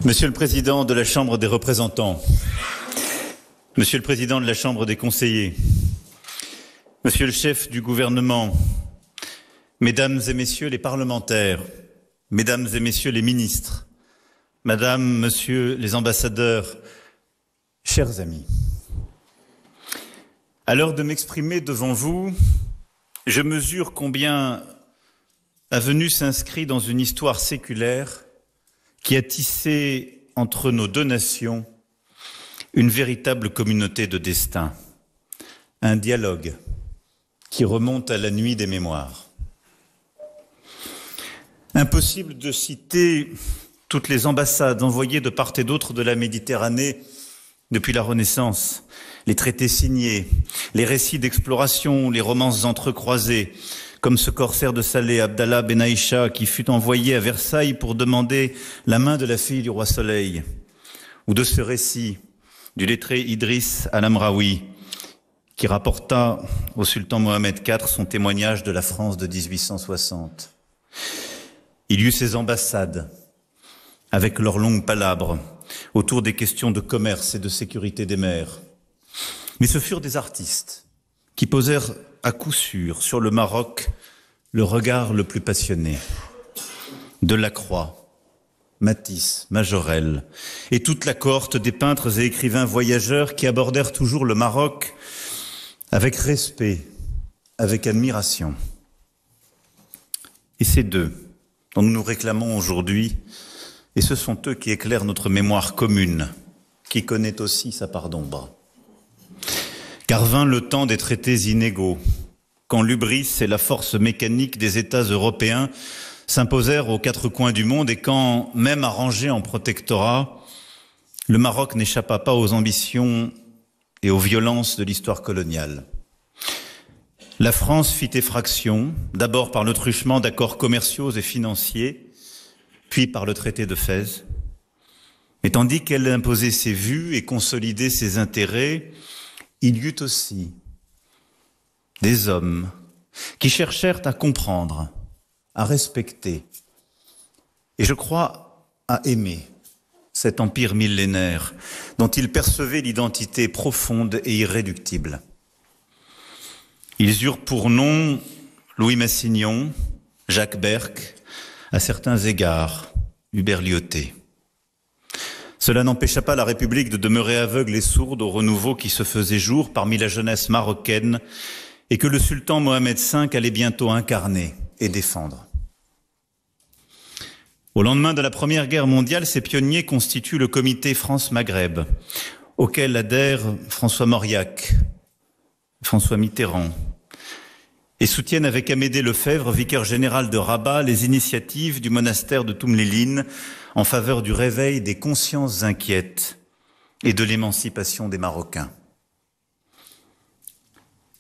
Monsieur le Président de la Chambre des représentants, Monsieur le Président de la Chambre des conseillers, Monsieur le chef du gouvernement, Mesdames et Messieurs les parlementaires, Mesdames et Messieurs les ministres, Madame, Monsieur les ambassadeurs, chers amis, à l'heure de m'exprimer devant vous, je mesure combien la venue s'inscrit dans une histoire séculaire qui a tissé entre nos deux nations une véritable communauté de destin, un dialogue qui remonte à la nuit des mémoires. Impossible de citer toutes les ambassades envoyées de part et d'autre de la Méditerranée depuis la Renaissance, les traités signés, les récits d'exploration, les romances entrecroisées, comme ce corsaire de Salé, Abdallah Ben Aïcha, qui fut envoyé à Versailles pour demander la main de la fille du roi Soleil, ou de ce récit du lettré Idriss Al-Amraoui, qui rapporta au sultan Mohamed IV son témoignage de la France de 1860. Il y eut ces ambassades, avec leurs longues palabres, autour des questions de commerce et de sécurité des mers. Mais ce furent des artistes qui posèrent à coup sûr sur le Maroc le regard le plus passionné. Delacroix, Matisse, Majorelle et toute la cohorte des peintres et écrivains voyageurs qui abordèrent toujours le Maroc avec respect, avec admiration. Et ces deux dont nous nous réclamons aujourd'hui, et ce sont eux qui éclairent notre mémoire commune, qui connaît aussi sa part d'ombre. Car vint le temps des traités inégaux, quand l'hubris et la force mécanique des États européens s'imposèrent aux quatre coins du monde et quand, même arrangé en protectorat, le Maroc n'échappa pas aux ambitions et aux violences de l'histoire coloniale. La France fit effraction, d'abord par le truchement d'accords commerciaux et financiers, puis par le traité de Fès. Et tandis qu'elle imposait ses vues et consolidait ses intérêts, il y eut aussi des hommes qui cherchèrent à comprendre, à respecter, et je crois à aimer cet empire millénaire dont ils percevaient l'identité profonde et irréductible. Ils eurent pour nom Louis Massignon, Jacques Berck, à certains égards, Hubert Lyautey. Cela n'empêcha pas la République de demeurer aveugle et sourde au renouveau qui se faisait jour parmi la jeunesse marocaine et que le sultan Mohamed V allait bientôt incarner et défendre. Au lendemain de la Première Guerre mondiale, ces pionniers constituent le comité France-Maghreb, auquel adhèrent François Mauriac, François Mitterrand, et soutiennent avec Amédée Lefebvre, vicaire général de Rabat, les initiatives du monastère de Toumléline en faveur du réveil des consciences inquiètes et de l'émancipation des Marocains.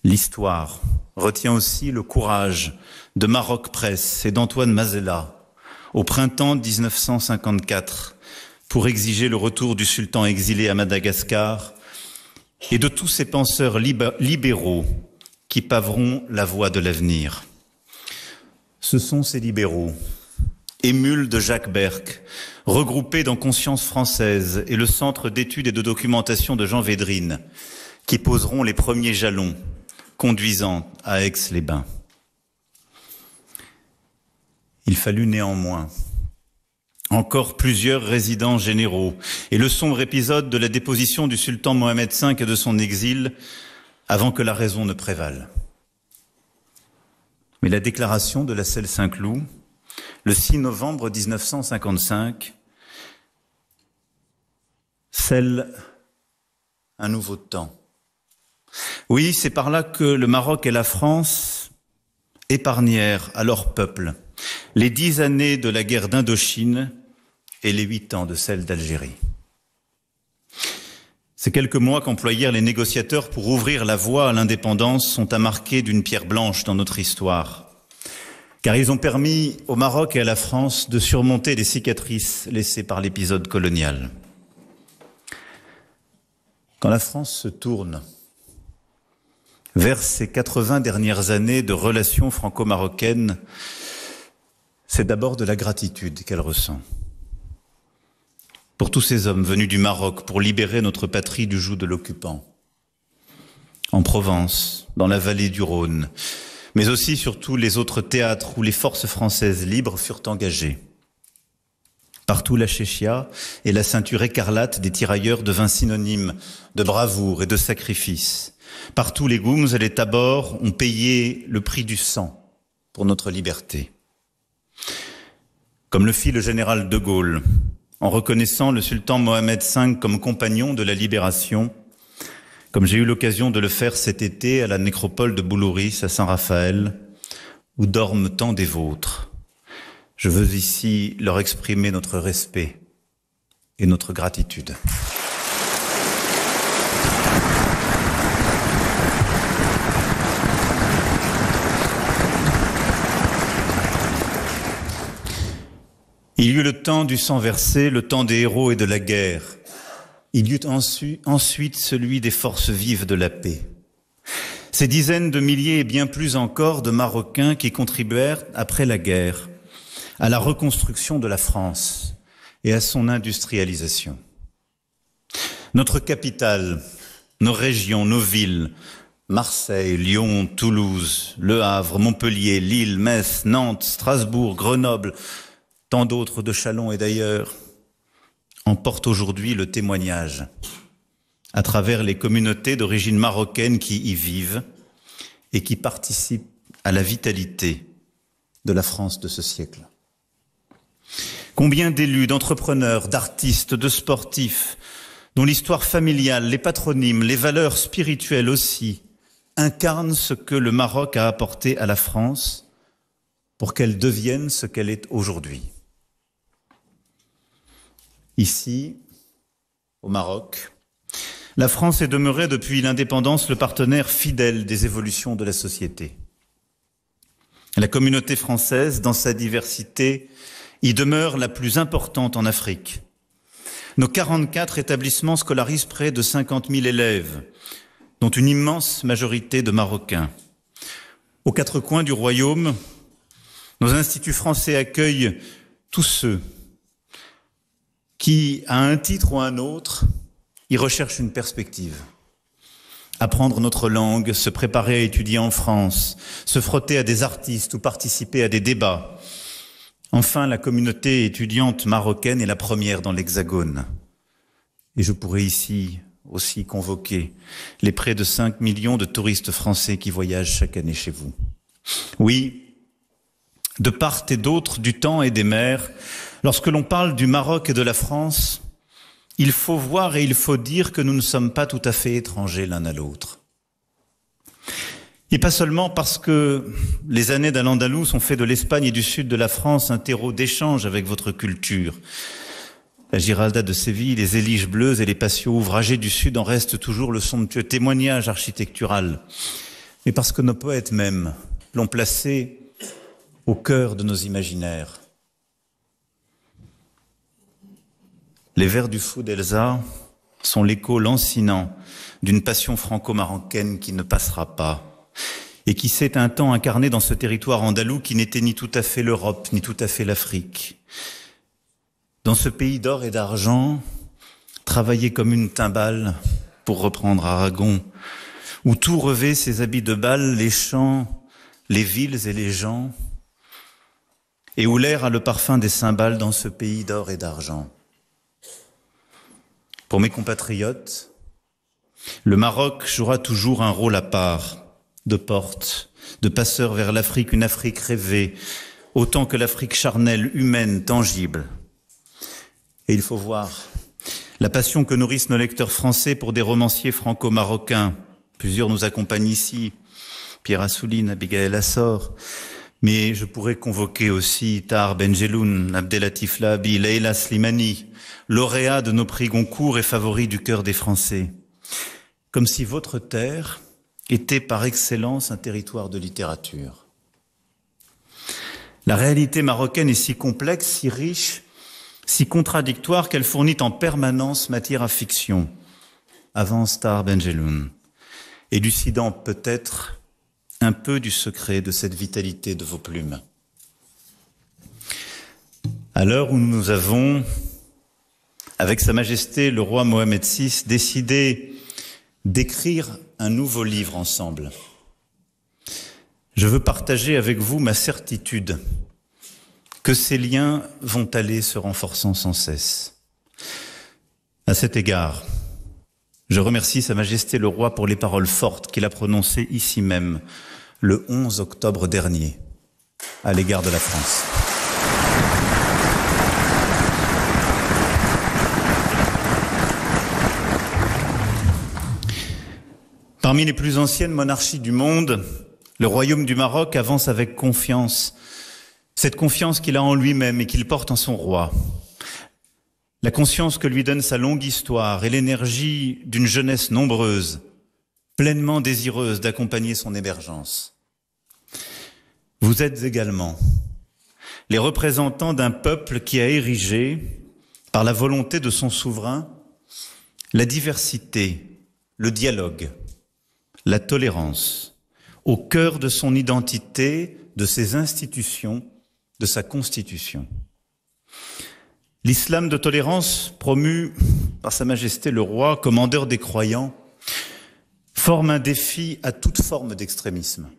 L'histoire retient aussi le courage de Maroc Presse et d'Antoine Mazella au printemps 1954 pour exiger le retour du sultan exilé à Madagascar et de tous ces penseurs libéraux qui paveront la voie de l'avenir. Ce sont ces libéraux, émules de Jacques Berck, regroupés dans Conscience française et le Centre d'études et de documentation de Jean Védrine, qui poseront les premiers jalons conduisant à Aix-les-Bains. Il fallut néanmoins encore plusieurs résidents généraux et le sombre épisode de la déposition du sultan Mohamed V et de son exil avant que la raison ne prévale. Mais la déclaration de la Selle Saint-Cloud, le 6 novembre 1955, scelle un nouveau temps. Oui, c'est par là que le Maroc et la France épargnèrent à leur peuple les 10 années de la guerre d'Indochine et les 8 ans de celle d'Algérie. Ces quelques mois qu'employèrent les négociateurs pour ouvrir la voie à l'indépendance sont à marquer d'une pierre blanche dans notre histoire, car ils ont permis au Maroc et à la France de surmonter les cicatrices laissées par l'épisode colonial. Quand la France se tourne vers ces 80 dernières années de relations franco-marocaines, c'est d'abord de la gratitude qu'elle ressent. pour tous ces hommes venus du Maroc pour libérer notre patrie du joug de l'occupant. En Provence, dans la vallée du Rhône, mais aussi sur tous les autres théâtres où les forces françaises libres furent engagées. Partout la chéchia et la ceinture écarlate des tirailleurs devint synonyme de bravoure et de sacrifice. Partout les Goums et les Tabors ont payé le prix du sang pour notre liberté. Comme le fit le général de Gaulle, en reconnaissant le sultan Mohamed V comme compagnon de la libération, comme j'ai eu l'occasion de le faire cet été à la nécropole de Boulouris à Saint-Raphaël, où dorment tant des vôtres. Je veux ici leur exprimer notre respect et notre gratitude. Il y eut le temps du sang versé, le temps des héros et de la guerre. Il y eut ensuite celui des forces vives de la paix. Ces dizaines de milliers et bien plus encore de Marocains qui contribuèrent, après la guerre, à la reconstruction de la France et à son industrialisation. Notre capitale, nos régions, nos villes, Marseille, Lyon, Toulouse, Le Havre, Montpellier, Lille, Metz, Nantes, Strasbourg, Grenoble, tant d'autres de Châlons et d'ailleurs, en portent aujourd'hui le témoignage à travers les communautés d'origine marocaine qui y vivent et qui participent à la vitalité de la France de ce siècle. Combien d'élus, d'entrepreneurs, d'artistes, de sportifs, dont l'histoire familiale, les patronymes, les valeurs spirituelles aussi, incarnent ce que le Maroc a apporté à la France pour qu'elle devienne ce qu'elle est aujourd'hui. Ici, au Maroc, la France est demeurée depuis l'indépendance le partenaire fidèle des évolutions de la société. La communauté française, dans sa diversité, y demeure la plus importante en Afrique. Nos 44 établissements scolarisent près de 50 000 élèves, dont une immense majorité de Marocains. Aux quatre coins du royaume, nos instituts français accueillent tous ceux qui, à un titre ou à un autre, y recherchent une perspective. Apprendre notre langue, se préparer à étudier en France, se frotter à des artistes ou participer à des débats. Enfin, la communauté étudiante marocaine est la première dans l'Hexagone. Et je pourrais ici aussi convoquer les près de 5 millions de touristes français qui voyagent chaque année chez vous. Oui, de part et d'autre du temps et des mers, lorsque l'on parle du Maroc et de la France, il faut voir et il faut dire que nous ne sommes pas tout à fait étrangers l'un à l'autre. Et pas seulement parce que les années d'Al-Andalus ont fait de l'Espagne et du sud de la France un terreau d'échange avec votre culture. La Giralda de Séville, les Éliges bleues et les patios ouvragés du sud en restent toujours le somptueux témoignage architectural. Mais parce que nos poètes même l'ont placé au cœur de nos imaginaires. Les vers du fou d'Elsa sont l'écho lancinant d'une passion franco-marocaine qui ne passera pas et qui s'est un temps incarnée dans ce territoire andalou qui n'était ni tout à fait l'Europe, ni tout à fait l'Afrique. Dans ce pays d'or et d'argent, travaillé comme une timbale, pour reprendre Aragon, où tout revêt ses habits de bal, les champs, les villes et les gens, et où l'air a le parfum des cymbales dans ce pays d'or et d'argent. Pour mes compatriotes, le Maroc jouera toujours un rôle à part, de porte, de passeur vers l'Afrique, une Afrique rêvée, autant que l'Afrique charnelle, humaine, tangible. Et il faut voir la passion que nourrissent nos lecteurs français pour des romanciers franco-marocains. Plusieurs nous accompagnent ici, Pierre Assouline, Abigail Assor, mais je pourrais convoquer aussi Tahar Benjeloun, Abdelatif Lahabi, Leila Slimani, lauréat de nos prix Goncourt et favori du cœur des Français. Comme si votre terre était par excellence un territoire de littérature. La réalité marocaine est si complexe, si riche, si contradictoire qu'elle fournit en permanence matière à fiction, avance Tahar Benjeloun, élucidant peut-être un peu du secret de cette vitalité de vos plumes. À l'heure où nous avons avec Sa Majesté le roi Mohamed VI, décidé d'écrire un nouveau livre ensemble. Je veux partager avec vous ma certitude que ces liens vont aller se renforçant sans cesse. À cet égard, je remercie Sa Majesté le roi pour les paroles fortes qu'il a prononcées ici même le 11 octobre dernier à l'égard de la France. Parmi les plus anciennes monarchies du monde, le royaume du Maroc avance avec confiance, cette confiance qu'il a en lui-même et qu'il porte en son roi. La conscience que lui donne sa longue histoire et l'énergie d'une jeunesse nombreuse, pleinement désireuse d'accompagner son émergence. Vous êtes également les représentants d'un peuple qui a érigé, par la volonté de son souverain, la diversité, le dialogue, la tolérance, au cœur de son identité, de ses institutions, de sa constitution. L'islam de tolérance, promu par Sa Majesté le roi, commandeur des croyants, forme un défi à toute forme d'extrémisme.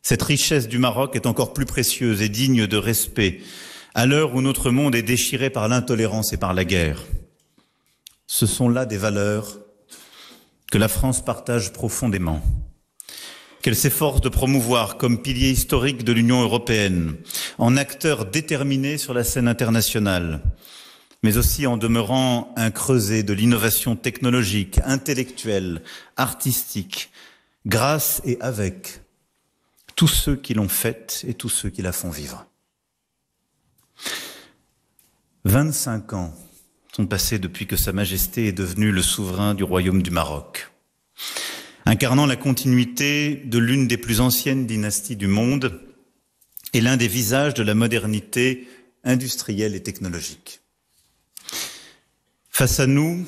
Cette richesse du Maroc est encore plus précieuse et digne de respect à l'heure où notre monde est déchiré par l'intolérance et par la guerre. Ce sont là des valeurs que la France partage profondément, qu'elle s'efforce de promouvoir comme pilier historique de l'Union européenne, en acteur déterminé sur la scène internationale, mais aussi en demeurant un creuset de l'innovation technologique, intellectuelle, artistique, grâce et avec tous ceux qui l'ont faite et tous ceux qui la font vivre. 25 ans sont passés depuis que Sa Majesté est devenue le souverain du royaume du Maroc, incarnant la continuité de l'une des plus anciennes dynasties du monde et l'un des visages de la modernité industrielle et technologique. Face à nous,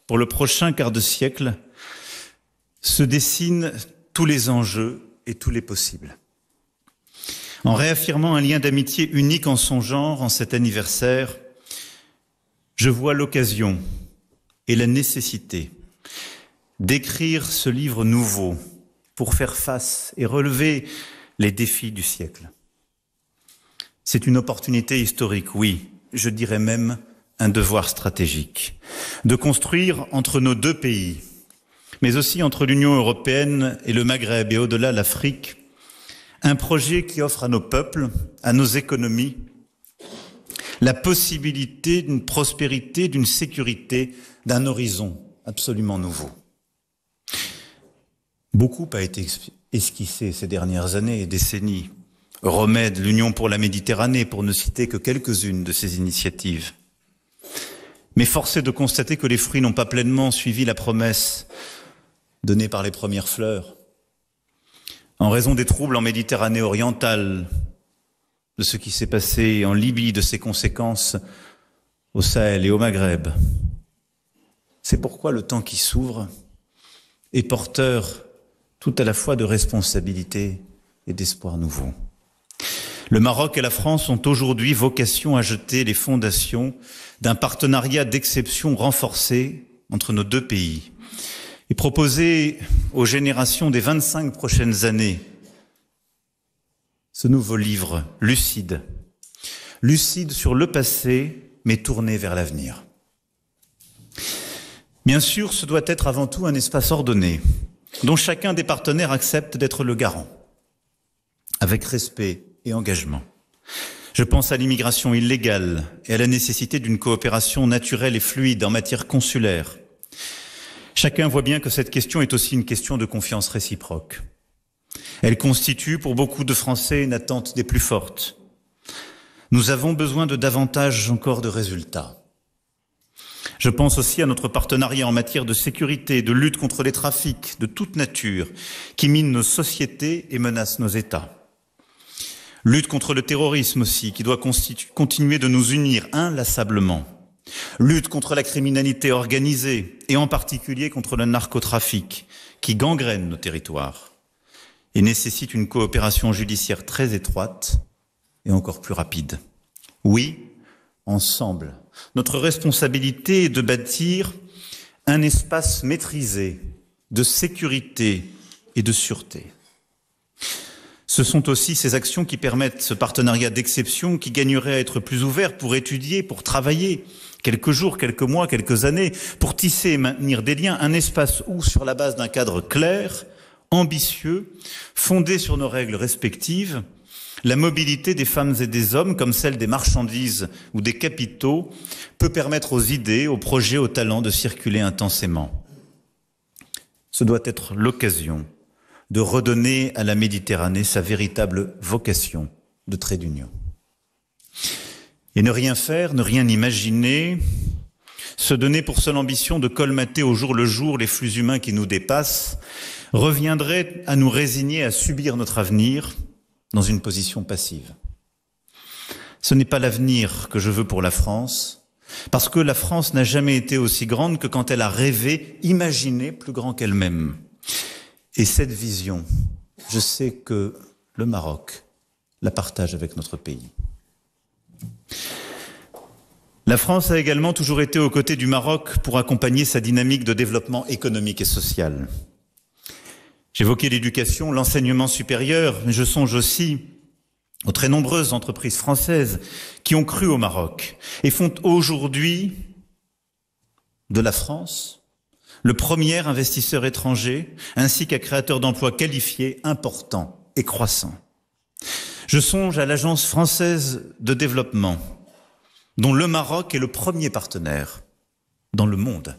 pour le prochain quart de siècle, se dessinent tous les enjeux et tous les possibles. En réaffirmant un lien d'amitié unique en son genre en cet anniversaire, je vois l'occasion et la nécessité d'écrire ce livre nouveau pour faire face et relever les défis du siècle. C'est une opportunité historique, oui, je dirais même un devoir stratégique, de construire entre nos deux pays, mais aussi entre l'Union européenne et le Maghreb et au-delà l'Afrique, un projet qui offre à nos peuples, à nos économies, la possibilité d'une prospérité, d'une sécurité, d'un horizon absolument nouveau. Beaucoup a été esquissé ces dernières années et décennies. Remède, l'Union pour la Méditerranée, pour ne citer que quelques-unes de ces initiatives. Mais force est de constater que les fruits n'ont pas pleinement suivi la promesse donnée par les premières fleurs. En raison des troubles en Méditerranée orientale, de ce qui s'est passé en Libye, de ses conséquences au Sahel et au Maghreb. C'est pourquoi le temps qui s'ouvre est porteur tout à la fois de responsabilité et d'espoir nouveau. Le Maroc et la France ont aujourd'hui vocation à jeter les fondations d'un partenariat d'exception renforcé entre nos deux pays et proposer aux générations des 25 prochaines années ce nouveau livre lucide, lucide sur le passé mais tourné vers l'avenir. Bien sûr, ce doit être avant tout un espace ordonné, dont chacun des partenaires accepte d'être le garant, avec respect et engagement. Je pense à l'immigration illégale et à la nécessité d'une coopération naturelle et fluide en matière consulaire. Chacun voit bien que cette question est aussi une question de confiance réciproque. Elle constitue pour beaucoup de Français une attente des plus fortes. Nous avons besoin de davantage encore de résultats. Je pense aussi à notre partenariat en matière de sécurité, de lutte contre les trafics de toute nature qui minent nos sociétés et menacent nos États. Lutte contre le terrorisme aussi, qui doit continuer de nous unir inlassablement. Lutte contre la criminalité organisée et en particulier contre le narcotrafic qui gangrène nos territoires et nécessite une coopération judiciaire très étroite et encore plus rapide. Oui, ensemble. Notre responsabilité est de bâtir un espace maîtrisé de sécurité et de sûreté. Ce sont aussi ces actions qui permettent ce partenariat d'exception qui gagnerait à être plus ouvert pour étudier, pour travailler quelques jours, quelques mois, quelques années, pour tisser et maintenir des liens, un espace où, sur la base d'un cadre clair, ambitieux, fondé sur nos règles respectives, la mobilité des femmes et des hommes, comme celle des marchandises ou des capitaux, peut permettre aux idées, aux projets, aux talents de circuler intensément. Ce doit être l'occasion de redonner à la Méditerranée sa véritable vocation de trait d'union. Et ne rien faire, ne rien imaginer, se donner pour seule ambition de colmater au jour le jour les flux humains qui nous dépassent, reviendrait à nous résigner à subir notre avenir dans une position passive. Ce n'est pas l'avenir que je veux pour la France, parce que la France n'a jamais été aussi grande que quand elle a rêvé, imaginé plus grand qu'elle-même. Et cette vision, je sais que le Maroc la partage avec notre pays. La France a également toujours été aux côtés du Maroc pour accompagner sa dynamique de développement économique et social. J'évoquais l'éducation, l'enseignement supérieur, mais je songe aussi aux très nombreuses entreprises françaises qui ont cru au Maroc et font aujourd'hui de la France le premier investisseur étranger, ainsi qu'un créateur d'emplois qualifiés, importants et croissants. Je songe à l'Agence française de développement, dont le Maroc est le premier partenaire dans le monde,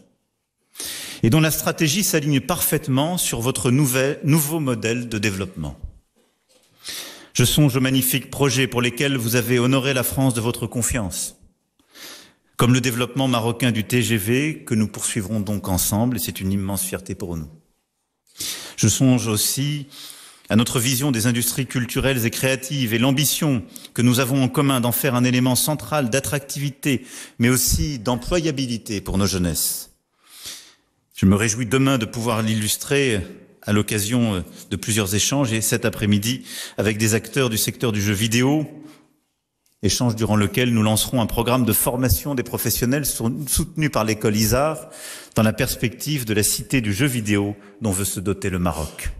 et dont la stratégie s'aligne parfaitement sur votre nouveau modèle de développement. Je songe aux magnifiques projets pour lesquels vous avez honoré la France de votre confiance, comme le développement marocain du TGV que nous poursuivrons donc ensemble, et c'est une immense fierté pour nous. Je songe aussi à notre vision des industries culturelles et créatives et l'ambition que nous avons en commun d'en faire un élément central d'attractivité, mais aussi d'employabilité pour nos jeunesses. Je me réjouis demain de pouvoir l'illustrer à l'occasion de plusieurs échanges et cet après-midi avec des acteurs du secteur du jeu vidéo, échange durant lequel nous lancerons un programme de formation des professionnels soutenu par l'école ISAR dans la perspective de la cité du jeu vidéo dont veut se doter le Maroc.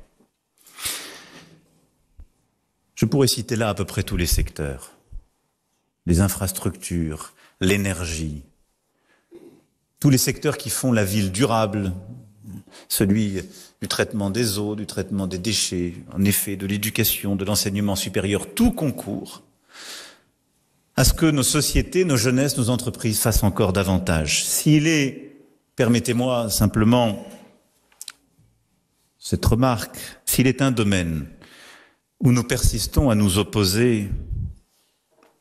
Je pourrais citer là à peu près tous les secteurs, les infrastructures, l'énergie, tous les secteurs qui font la ville durable, celui du traitement des eaux, du traitement des déchets, en effet de l'éducation, de l'enseignement supérieur, tout concourt à ce que nos sociétés, nos jeunesses, nos entreprises fassent encore davantage. S'il est, permettez-moi simplement cette remarque, s'il est un domaine où nous persistons à nous opposer,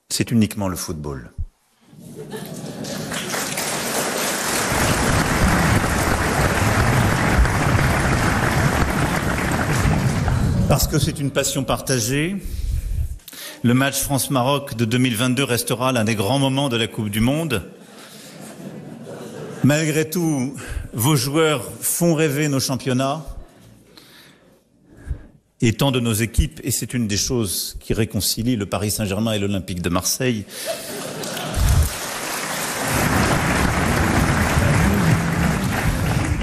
c'est uniquement le football. Parce que c'est une passion partagée. Le match France-Maroc de 2022 restera l'un des grands moments de la Coupe du Monde. Malgré tout, vos joueurs font rêver nos championnats et tant de nos équipes, et c'est une des choses qui réconcilie le Paris Saint-Germain et l'Olympique de Marseille.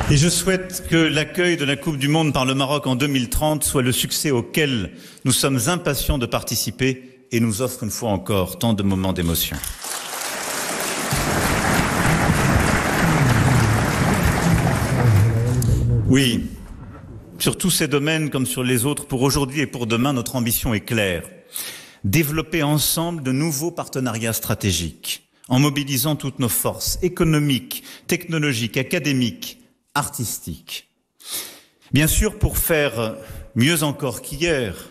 Et je souhaite que l'accueil de la Coupe du Monde par le Maroc en 2030 soit le succès auquel nous sommes impatients de participer et nous offre une fois encore tant de moments d'émotion. Oui, sur tous ces domaines comme sur les autres, pour aujourd'hui et pour demain, notre ambition est claire. Développer ensemble de nouveaux partenariats stratégiques, en mobilisant toutes nos forces économiques, technologiques, académiques, artistiques. Bien sûr, pour faire mieux encore qu'hier,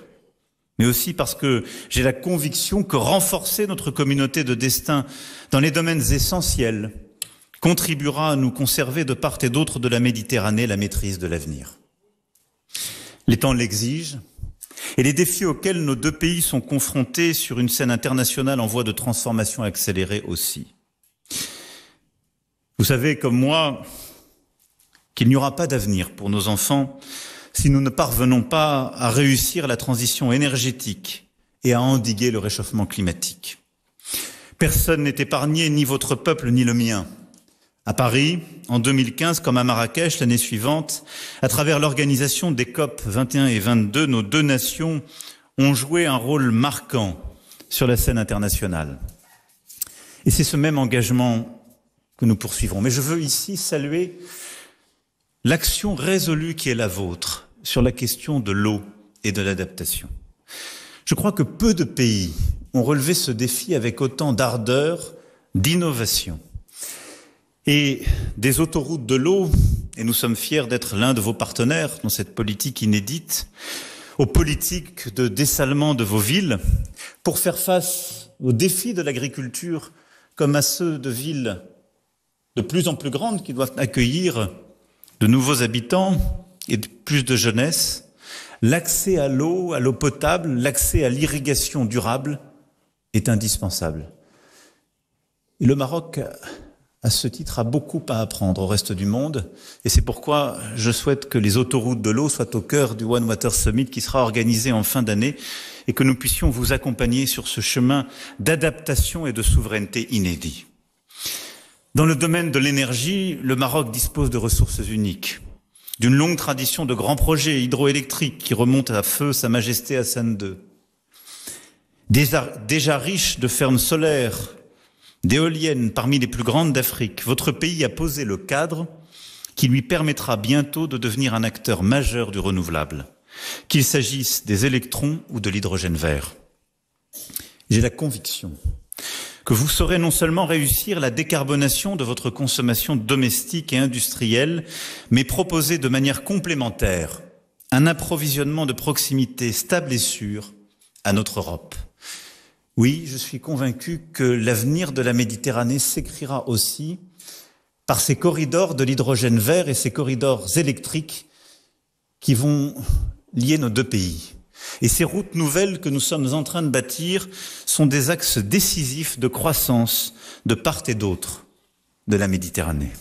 mais aussi parce que j'ai la conviction que renforcer notre communauté de destin dans les domaines essentiels contribuera à nous conserver de part et d'autre de la Méditerranée la maîtrise de l'avenir. Les temps l'exigent et les défis auxquels nos deux pays sont confrontés sur une scène internationale en voie de transformation accélérée aussi. Vous savez comme moi qu'il n'y aura pas d'avenir pour nos enfants si nous ne parvenons pas à réussir la transition énergétique et à endiguer le réchauffement climatique. Personne n'est épargné, ni votre peuple, ni le mien. À Paris, en 2015, comme à Marrakech l'année suivante, à travers l'organisation des COP 21 et 22, nos deux nations ont joué un rôle marquant sur la scène internationale. Et c'est ce même engagement que nous poursuivrons. Mais je veux ici saluer l'action résolue qui est la vôtre sur la question de l'eau et de l'adaptation. Je crois que peu de pays ont relevé ce défi avec autant d'ardeur, d'innovation. Et des autoroutes de l'eau, et nous sommes fiers d'être l'un de vos partenaires dans cette politique inédite, aux politiques de dessalement de vos villes, pour faire face aux défis de l'agriculture comme à ceux de villes de plus en plus grandes qui doivent accueillir de nouveaux habitants et plus de jeunesse. L'accès à l'eau potable, l'accès à l'irrigation durable est indispensable. Et le Maroc, à ce titre, a beaucoup à apprendre au reste du monde. Et c'est pourquoi je souhaite que les autoroutes de l'eau soient au cœur du One Water Summit qui sera organisé en fin d'année et que nous puissions vous accompagner sur ce chemin d'adaptation et de souveraineté inédit. Dans le domaine de l'énergie, le Maroc dispose de ressources uniques, d'une longue tradition de grands projets hydroélectriques qui remontent à feu Sa Majesté Hassan II. Déjà riche de fermes solaires, d'éoliennes parmi les plus grandes d'Afrique, votre pays a posé le cadre qui lui permettra bientôt de devenir un acteur majeur du renouvelable, qu'il s'agisse des électrons ou de l'hydrogène vert. J'ai la conviction que vous saurez non seulement réussir la décarbonation de votre consommation domestique et industrielle, mais proposer de manière complémentaire un approvisionnement de proximité stable et sûr à notre Europe. Oui, je suis convaincu que l'avenir de la Méditerranée s'écrira aussi par ces corridors de l'hydrogène vert et ces corridors électriques qui vont lier nos deux pays. Et ces routes nouvelles que nous sommes en train de bâtir sont des axes décisifs de croissance de part et d'autre de la Méditerranée.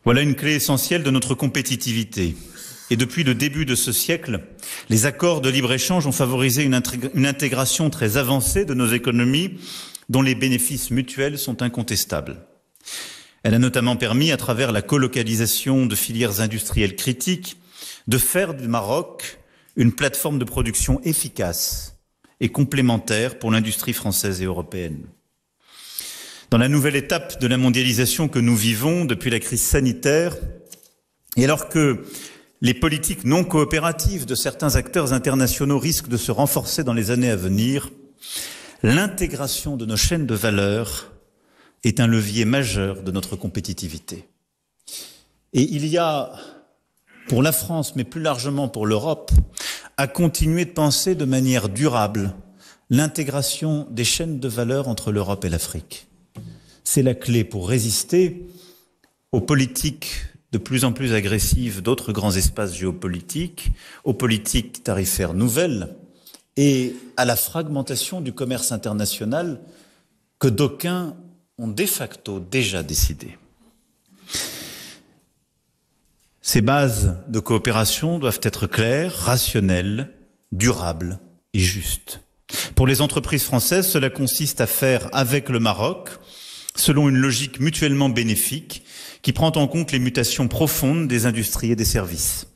Voilà une clé essentielle de notre compétitivité. Et depuis le début de ce siècle, les accords de libre-échange ont favorisé une intégration très avancée de nos économies dont les bénéfices mutuels sont incontestables. Elle a notamment permis, à travers la colocalisation de filières industrielles critiques, de faire du Maroc une plateforme de production efficace et complémentaire pour l'industrie française et européenne. Dans la nouvelle étape de la mondialisation que nous vivons depuis la crise sanitaire, et alors que les politiques non coopératives de certains acteurs internationaux risquent de se renforcer dans les années à venir, l'intégration de nos chaînes de valeur est un levier majeur de notre compétitivité. Et il y a, pour la France, mais plus largement pour l'Europe, à continuer de penser de manière durable l'intégration des chaînes de valeur entre l'Europe et l'Afrique. C'est la clé pour résister aux politiques de plus en plus agressives d'autres grands espaces géopolitiques, aux politiques tarifaires nouvelles et à la fragmentation du commerce international que d'aucuns ont de facto déjà décidé. Ces bases de coopération doivent être claires, rationnelles, durables et justes. Pour les entreprises françaises, cela consiste à faire avec le Maroc, selon une logique mutuellement bénéfique qui prend en compte les mutations profondes des industries et des services.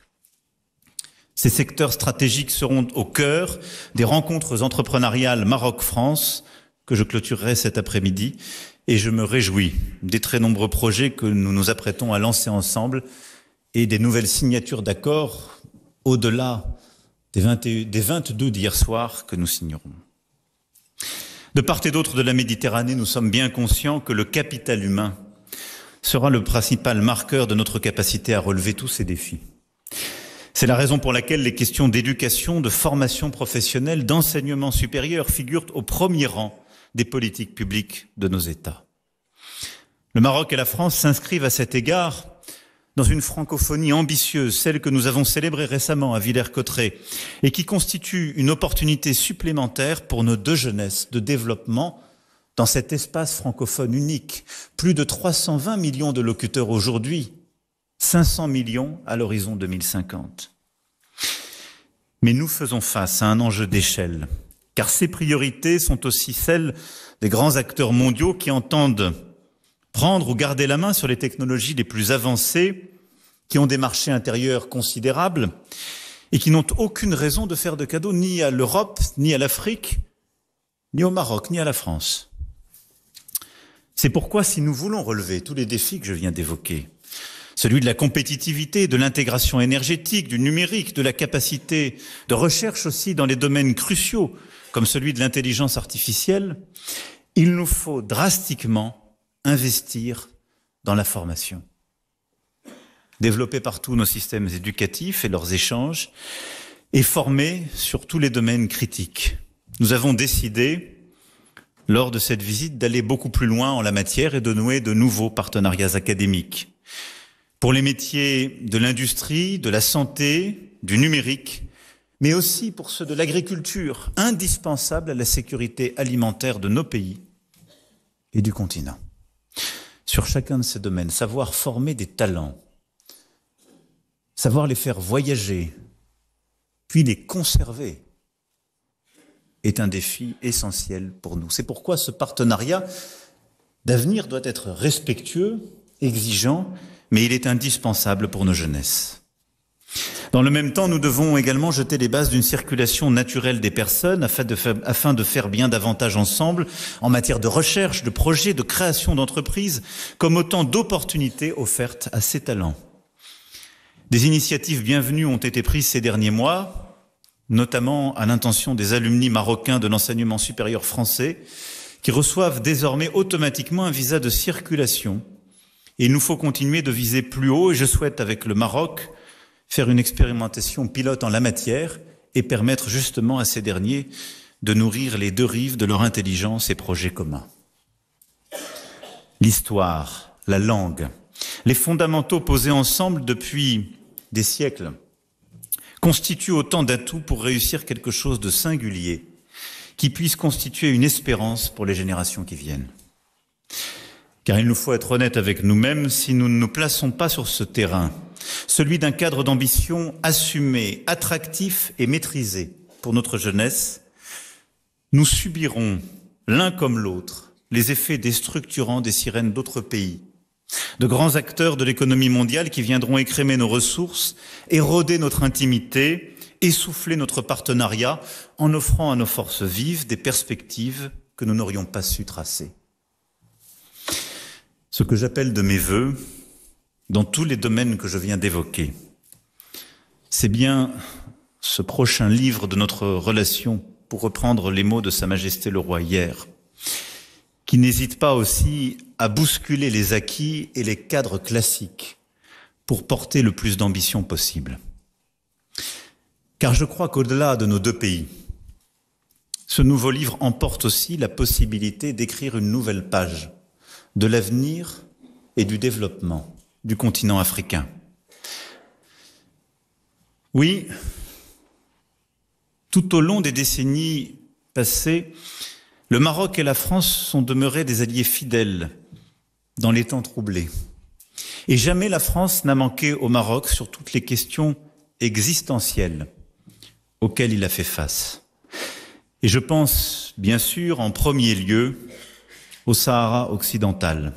Ces secteurs stratégiques seront au cœur des rencontres entrepreneuriales Maroc-France que je clôturerai cet après-midi et je me réjouis des très nombreux projets que nous nous apprêtons à lancer ensemble et des nouvelles signatures d'accords au-delà des 22 d'hier soir que nous signerons. De part et d'autre de la Méditerranée, nous sommes bien conscients que le capital humain sera le principal marqueur de notre capacité à relever tous ces défis. C'est la raison pour laquelle les questions d'éducation, de formation professionnelle, d'enseignement supérieur figurent au premier rang des politiques publiques de nos États. Le Maroc et la France s'inscrivent à cet égard dans une francophonie ambitieuse, celle que nous avons célébrée récemment à Villers-Cotterêts, et qui constitue une opportunité supplémentaire pour nos deux jeunesses de développement dans cet espace francophone unique. Plus de 320 millions de locuteurs aujourd'hui, 500 millions à l'horizon 2050. Mais nous faisons face à un enjeu d'échelle car ces priorités sont aussi celles des grands acteurs mondiaux qui entendent prendre ou garder la main sur les technologies les plus avancées, qui ont des marchés intérieurs considérables et qui n'ont aucune raison de faire de cadeaux ni à l'Europe, ni à l'Afrique, ni au Maroc, ni à la France. C'est pourquoi, si nous voulons relever tous les défis que je viens d'évoquer, celui de la compétitivité, de l'intégration énergétique, du numérique, de la capacité de recherche aussi dans les domaines cruciaux, comme celui de l'intelligence artificielle, il nous faut drastiquement investir dans la formation. Développer partout nos systèmes éducatifs et leurs échanges, et former sur tous les domaines critiques. Nous avons décidé, lors de cette visite, d'aller beaucoup plus loin en la matière et de nouer de nouveaux partenariats académiques. Pour les métiers de l'industrie, de la santé, du numérique, mais aussi pour ceux de l'agriculture, indispensables à la sécurité alimentaire de nos pays et du continent. Sur chacun de ces domaines, savoir former des talents, savoir les faire voyager, puis les conserver, est un défi essentiel pour nous. C'est pourquoi ce partenariat d'avenir doit être respectueux, exigeant, mais il est indispensable pour nos jeunesses. Dans le même temps, nous devons également jeter les bases d'une circulation naturelle des personnes afin de faire bien davantage ensemble en matière de recherche, de projets, de création d'entreprises, comme autant d'opportunités offertes à ces talents. Des initiatives bienvenues ont été prises ces derniers mois, notamment à l'intention des alumni marocains de l'enseignement supérieur français, qui reçoivent désormais automatiquement un visa de circulation. Et il nous faut continuer de viser plus haut, et je souhaite, avec le Maroc, faire une expérimentation pilote en la matière et permettre justement à ces derniers de nourrir les deux rives de leur intelligence et projets communs. L'histoire, la langue, les fondamentaux posés ensemble depuis des siècles constituent autant d'atouts pour réussir quelque chose de singulier qui puisse constituer une espérance pour les générations qui viennent. Car il nous faut être honnêtes avec nous-mêmes, si nous ne nous plaçons pas sur ce terrain, celui d'un cadre d'ambition assumé, attractif et maîtrisé pour notre jeunesse, nous subirons, l'un comme l'autre, les effets déstructurants des sirènes d'autres pays, de grands acteurs de l'économie mondiale qui viendront écrémer nos ressources, éroder notre intimité, essouffler notre partenariat en offrant à nos forces vives des perspectives que nous n'aurions pas su tracer. Ce que j'appelle de mes vœux, dans tous les domaines que je viens d'évoquer, c'est bien ce prochain livre de notre relation, pour reprendre les mots de Sa Majesté le Roi hier, qui n'hésite pas aussi à bousculer les acquis et les cadres classiques pour porter le plus d'ambition possible. Car je crois qu'au-delà de nos deux pays, ce nouveau livre emporte aussi la possibilité d'écrire une nouvelle page de l'avenir et du développement du continent africain. Oui, tout au long des décennies passées, le Maroc et la France sont demeurés des alliés fidèles dans les temps troublés. Et jamais la France n'a manqué au Maroc sur toutes les questions existentielles auxquelles il a fait face. Et je pense, bien sûr, en premier lieu, au Sahara occidental,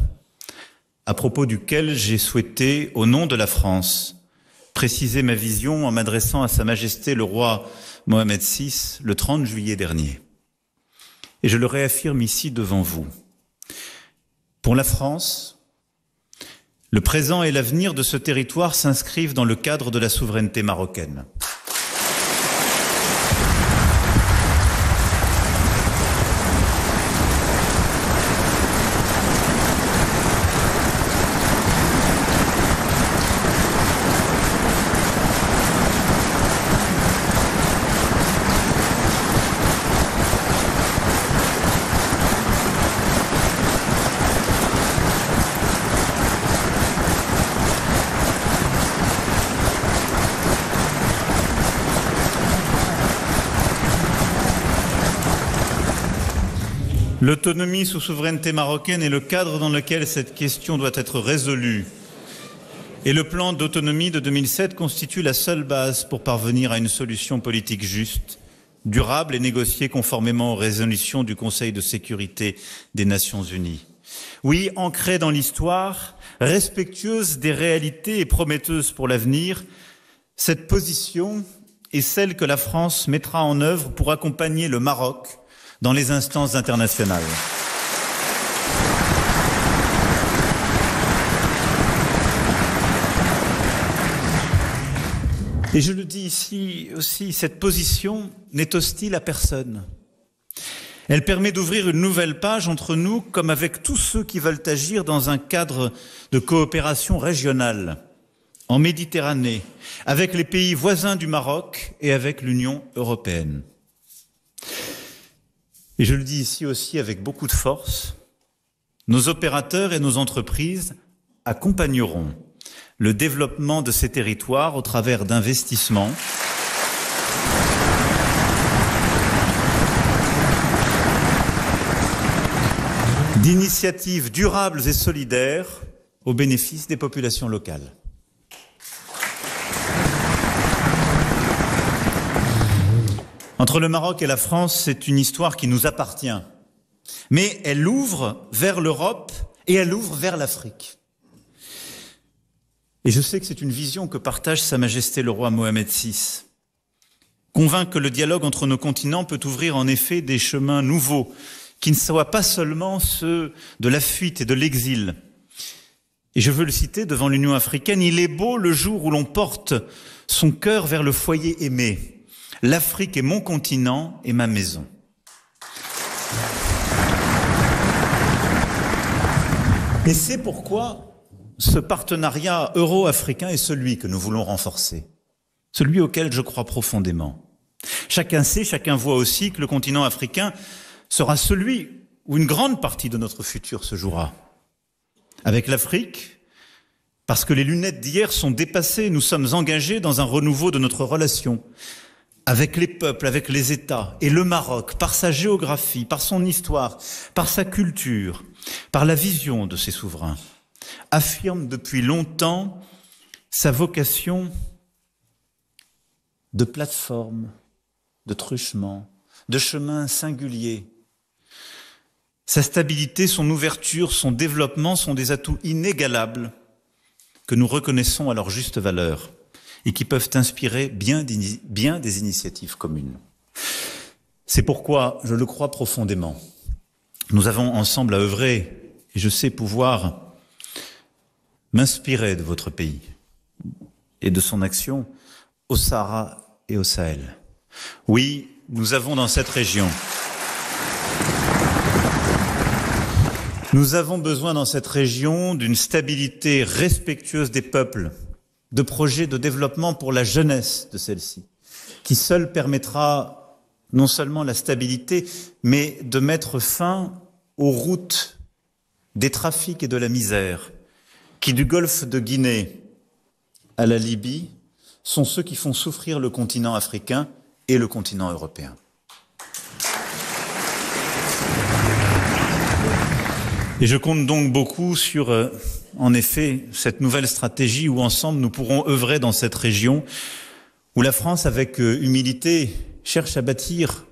à propos duquel j'ai souhaité, au nom de la France, préciser ma vision en m'adressant à Sa Majesté le roi Mohamed VI le 30 juillet dernier. Et je le réaffirme ici devant vous. Pour la France, le présent et l'avenir de ce territoire s'inscrivent dans le cadre de la souveraineté marocaine. L'autonomie sous souveraineté marocaine est le cadre dans lequel cette question doit être résolue. Et le plan d'autonomie de 2007 constitue la seule base pour parvenir à une solution politique juste durable et négociée conformément aux résolutions du Conseil de sécurité des Nations Unies. Oui, ancrée dans l'histoire, respectueuse des réalités et prometteuse pour l'avenir, cette position est celle que la France mettra en œuvre pour accompagner le Maroc dans les instances internationales. Et je le dis ici aussi, cette position n'est hostile à personne. Elle permet d'ouvrir une nouvelle page entre nous, comme avec tous ceux qui veulent agir dans un cadre de coopération régionale, en Méditerranée, avec les pays voisins du Maroc et avec l'Union européenne. Et je le dis ici aussi avec beaucoup de force, nos opérateurs et nos entreprises accompagneront le développement de ces territoires au travers d'investissements, d'initiatives durables et solidaires au bénéfice des populations locales. Entre le Maroc et la France, c'est une histoire qui nous appartient, mais elle ouvre vers l'Europe et elle ouvre vers l'Afrique. Et je sais que c'est une vision que partage Sa Majesté le roi Mohamed VI. Convaincre que le dialogue entre nos continents peut ouvrir en effet des chemins nouveaux, qui ne soient pas seulement ceux de la fuite et de l'exil. Et je veux le citer devant l'Union africaine, il est beau le jour où l'on porte son cœur vers le foyer aimé. L'Afrique est mon continent et ma maison. Et c'est pourquoi ce partenariat euro-africain est celui que nous voulons renforcer, celui auquel je crois profondément. Chacun sait, chacun voit aussi que le continent africain sera celui où une grande partie de notre futur se jouera. Avec l'Afrique, parce que les lunettes d'hier sont dépassées, nous sommes engagés dans un renouveau de notre relation avec les peuples, avec les États, et le Maroc, par sa géographie, par son histoire, par sa culture, par la vision de ses souverains, affirme depuis longtemps sa vocation de plateforme, de truchement, de chemin singulier. Sa stabilité, son ouverture, son développement sont des atouts inégalables que nous reconnaissons à leur juste valeur et qui peuvent inspirer bien des initiatives communes. C'est pourquoi, je le crois profondément, nous avons ensemble à œuvrer, et je sais pouvoir m'inspirer de votre pays et de son action au Sahara et au Sahel. Oui, nous avons dans cette région, nous avons besoin dans cette région d'une stabilité respectueuse des peuples, de projets de développement pour la jeunesse de celle-ci, qui seule permettra non seulement la stabilité, mais de mettre fin aux routes des trafics et de la misère, qui du golfe de Guinée à la Libye sont ceux qui font souffrir le continent africain et le continent européen. Et je compte donc beaucoup sur, en effet, cette nouvelle stratégie où ensemble nous pourrons œuvrer dans cette région où la France, avec humilité, cherche à bâtir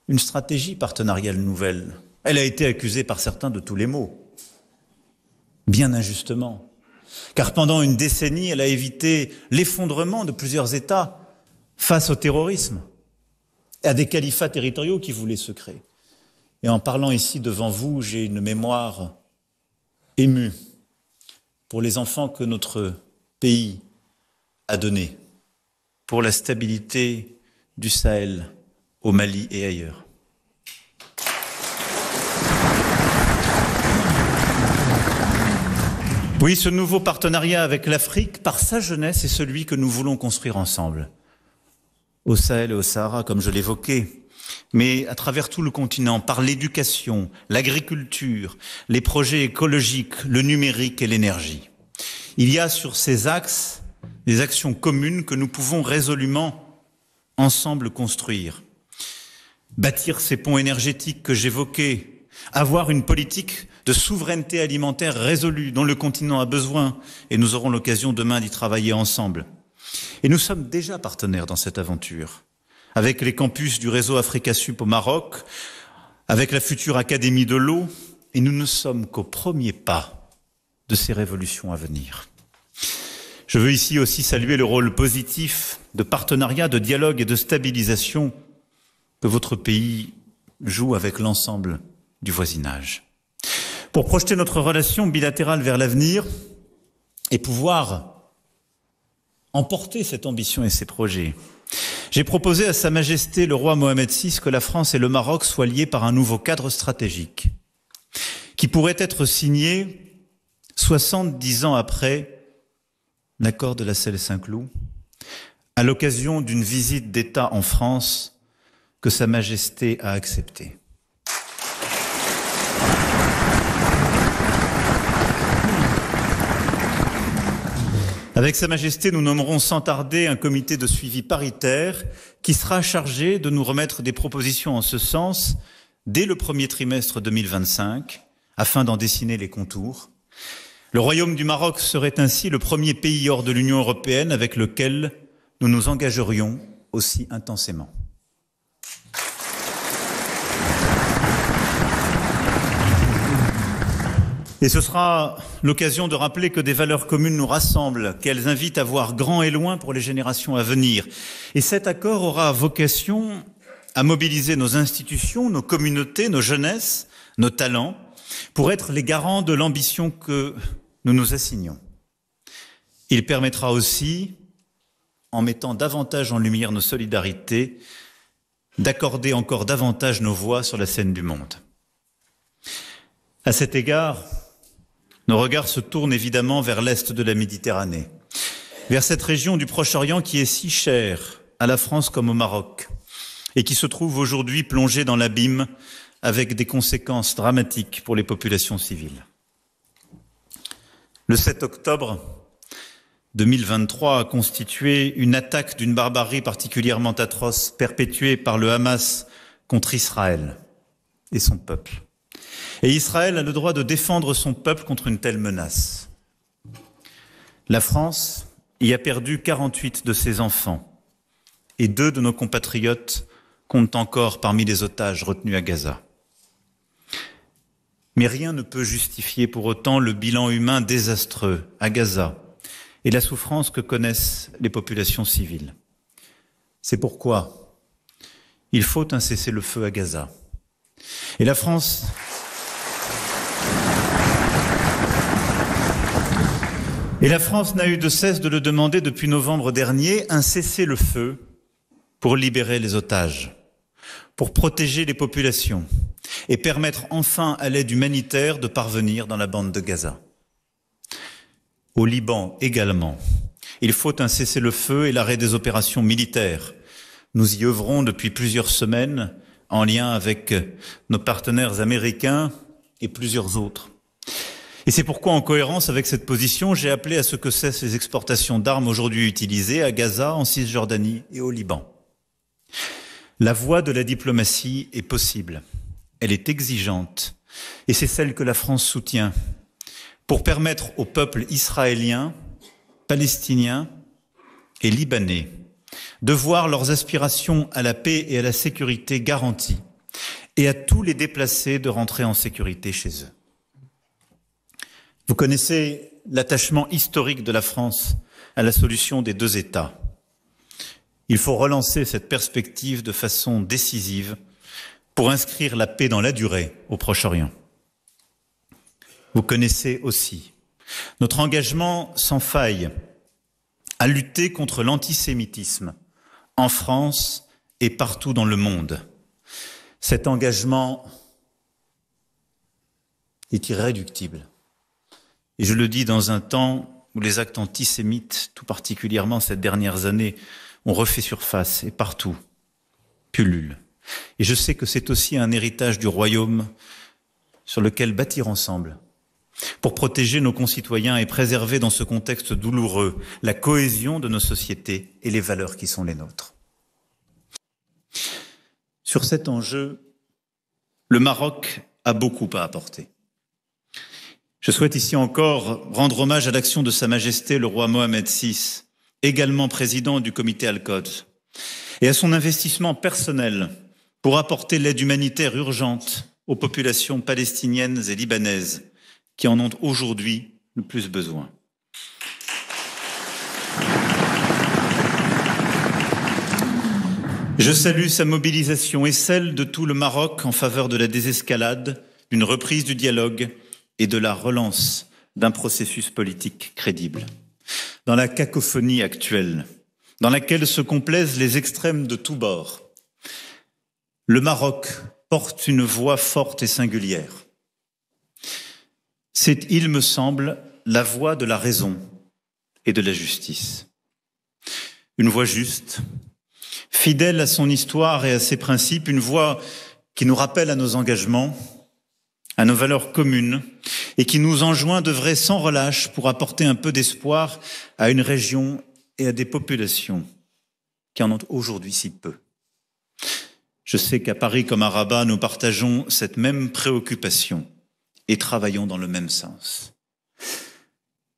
une stratégie partenariale nouvelle. Elle a été accusée par certains de tous les maux, bien injustement. Car pendant une décennie, elle a évité l'effondrement de plusieurs États face au terrorisme, et à des califats territoriaux qui voulaient se créer. Et en parlant ici devant vous, j'ai une mémoire émue pour les enfants que notre pays a donnés, pour la stabilité du Sahel, au Mali et ailleurs. Oui, ce nouveau partenariat avec l'Afrique, par sa jeunesse, est celui que nous voulons construire ensemble. Au Sahel et au Sahara, comme je l'évoquais, mais à travers tout le continent, par l'éducation, l'agriculture, les projets écologiques, le numérique et l'énergie. Il y a sur ces axes des actions communes que nous pouvons résolument ensemble construire. Bâtir ces ponts énergétiques que j'évoquais, avoir une politique de souveraineté alimentaire résolue dont le continent a besoin, et nous aurons l'occasion demain d'y travailler ensemble. Et nous sommes déjà partenaires dans cette aventure, avec les campus du réseau Africa Sup au Maroc, avec la future Académie de l'eau, et nous ne sommes qu'au premier pas de ces révolutions à venir. Je veux ici aussi saluer le rôle positif de partenariat, de dialogue et de stabilisation que votre pays joue avec l'ensemble du voisinage. Pour projeter notre relation bilatérale vers l'avenir et pouvoir emporter cette ambition et ces projets, j'ai proposé à Sa Majesté le roi Mohamed VI que la France et le Maroc soient liés par un nouveau cadre stratégique qui pourrait être signé 70 ans après l'accord de la Celle-Saint-Cloud, à l'occasion d'une visite d'État en France que Sa Majesté a acceptée. Avec Sa Majesté, nous nommerons sans tarder un comité de suivi paritaire qui sera chargé de nous remettre des propositions en ce sens dès le premier trimestre 2025, afin d'en dessiner les contours. Le Royaume du Maroc serait ainsi le premier pays hors de l'Union européenne avec lequel nous nous engagerions aussi intensément. Et ce sera l'occasion de rappeler que des valeurs communes nous rassemblent, qu'elles invitent à voir grand et loin pour les générations à venir. Et cet accord aura vocation à mobiliser nos institutions, nos communautés, nos jeunesses, nos talents, pour être les garants de l'ambition que nous nous assignons. Il permettra aussi, en mettant davantage en lumière nos solidarités, d'accorder encore davantage nos voix sur la scène du monde. À cet égard, nos regards se tournent évidemment vers l'est de la Méditerranée, vers cette région du Proche-Orient qui est si chère à la France comme au Maroc et qui se trouve aujourd'hui plongée dans l'abîme avec des conséquences dramatiques pour les populations civiles. Le 7 octobre 2023 a constitué une attaque d'une barbarie particulièrement atroce perpétuée par le Hamas contre Israël et son peuple. Et Israël a le droit de défendre son peuple contre une telle menace. La France y a perdu 48 de ses enfants et 2 de nos compatriotes comptent encore parmi les otages retenus à Gaza. Mais rien ne peut justifier pour autant le bilan humain désastreux à Gaza et la souffrance que connaissent les populations civiles. C'est pourquoi il faut un cessez-le-feu à Gaza. Et la France n'a eu de cesse de le demander depuis novembre dernier, un cessez-le-feu pour libérer les otages, pour protéger les populations et permettre enfin à l'aide humanitaire de parvenir dans la bande de Gaza. Au Liban également, il faut un cessez-le-feu et l'arrêt des opérations militaires. Nous y œuvrons depuis plusieurs semaines en lien avec nos partenaires américains et plusieurs autres. Et c'est pourquoi, en cohérence avec cette position, j'ai appelé à ce que cessent les exportations d'armes aujourd'hui utilisées à Gaza, en Cisjordanie et au Liban. La voie de la diplomatie est possible. Elle est exigeante. Et c'est celle que la France soutient pour permettre au peuple israélien, palestinien et libanais de voir leurs aspirations à la paix et à la sécurité garanties et à tous les déplacés de rentrer en sécurité chez eux. Vous connaissez l'attachement historique de la France à la solution des 2 États. Il faut relancer cette perspective de façon décisive pour inscrire la paix dans la durée au Proche-Orient. Vous connaissez aussi notre engagement sans faille à lutter contre l'antisémitisme en France et partout dans le monde. Cet engagement est irréductible. Et je le dis dans un temps où les actes antisémites, tout particulièrement ces dernières années, ont refait surface et partout pullulent. Et je sais que c'est aussi un héritage du royaume sur lequel bâtir ensemble pour protéger nos concitoyens et préserver dans ce contexte douloureux la cohésion de nos sociétés et les valeurs qui sont les nôtres. Sur cet enjeu, le Maroc a beaucoup à apporter. Je souhaite ici encore rendre hommage à l'action de Sa Majesté le roi Mohamed VI, également président du comité Al-Quds, et à son investissement personnel pour apporter l'aide humanitaire urgente aux populations palestiniennes et libanaises qui en ont aujourd'hui le plus besoin. Je salue sa mobilisation et celle de tout le Maroc en faveur de la désescalade, d'une reprise du dialogue et de la relance d'un processus politique crédible. Dans la cacophonie actuelle, dans laquelle se complaisent les extrêmes de tous bords, le Maroc porte une voix forte et singulière. C'est, il me semble, la voix de la raison et de la justice. Une voix juste, fidèle à son histoire et à ses principes, une voix qui nous rappelle à nos engagements, à nos valeurs communes et qui nous enjoint d'œuvrer sans relâche pour apporter un peu d'espoir à une région et à des populations qui en ont aujourd'hui si peu. Je sais qu'à Paris comme à Rabat, nous partageons cette même préoccupation et travaillons dans le même sens.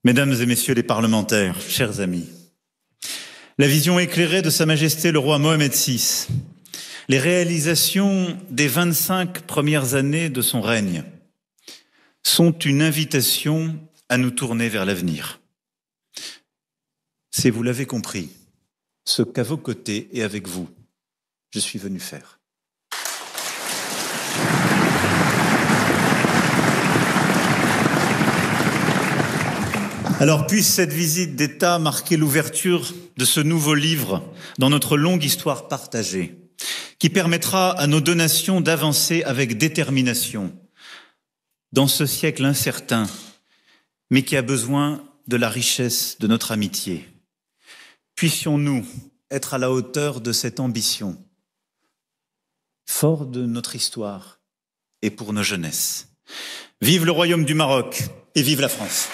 Mesdames et messieurs les parlementaires, chers amis, la vision éclairée de Sa Majesté le roi Mohamed VI, les réalisations des 25 premières années de son règne sont une invitation à nous tourner vers l'avenir. C'est, vous l'avez compris, ce qu'à vos côtés et avec vous, je suis venu faire. Alors puisse cette visite d'État marquer l'ouverture de ce nouveau livre dans notre longue histoire partagée, qui permettra à nos deux nations d'avancer avec détermination dans ce siècle incertain, mais qui a besoin de la richesse de notre amitié. Puissions-nous être à la hauteur de cette ambition, fort de notre histoire et pour nos jeunesses. Vive le Royaume du Maroc et vive la France!